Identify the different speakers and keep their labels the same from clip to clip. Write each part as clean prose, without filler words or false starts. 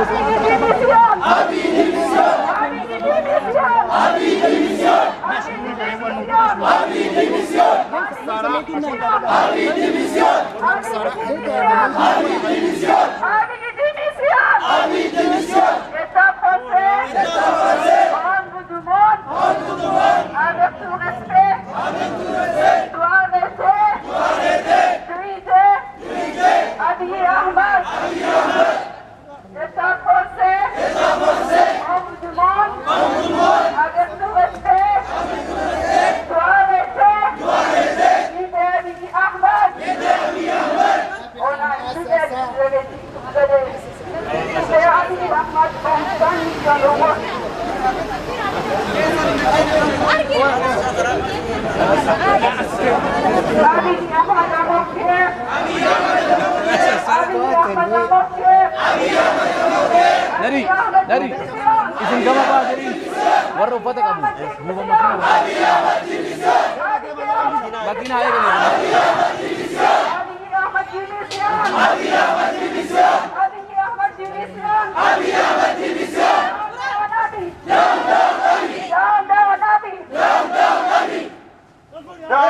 Speaker 1: Avec tout respect, doit arrêter, truider, habiller Ahmad. État français, on vous demande, avec tout respect, doit arrêter, libérer Ahmad. On a une idée, vous avez dit, vous allez libérer Ahmad pour 100 millions d'euros.
Speaker 2: Dari, izin kamu apa dari? Baru foto kamu. Mau makan apa? Batin aja kan?
Speaker 3: Down, down, Abi! Down,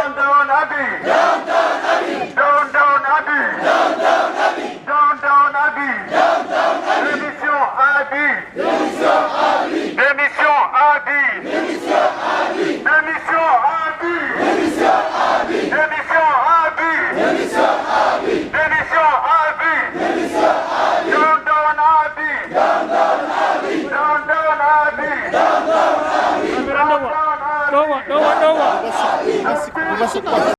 Speaker 3: down, Abi! Down, down, Abi! Down, down, Abi! Down, down, Abi! Down, down, Abi! Démission, Abi! Démission, Abi! Démission, Abi! Démission, Abi! Démission, Abi! Démission, Abi! Démission, Abi! Démission, Abi! Démission, Abi! Démission, Abi! Down, down, Abi! Down, down, Abi! Down, down, Abi! Down, down, Abi! Down, down, Abi!
Speaker 2: Doa.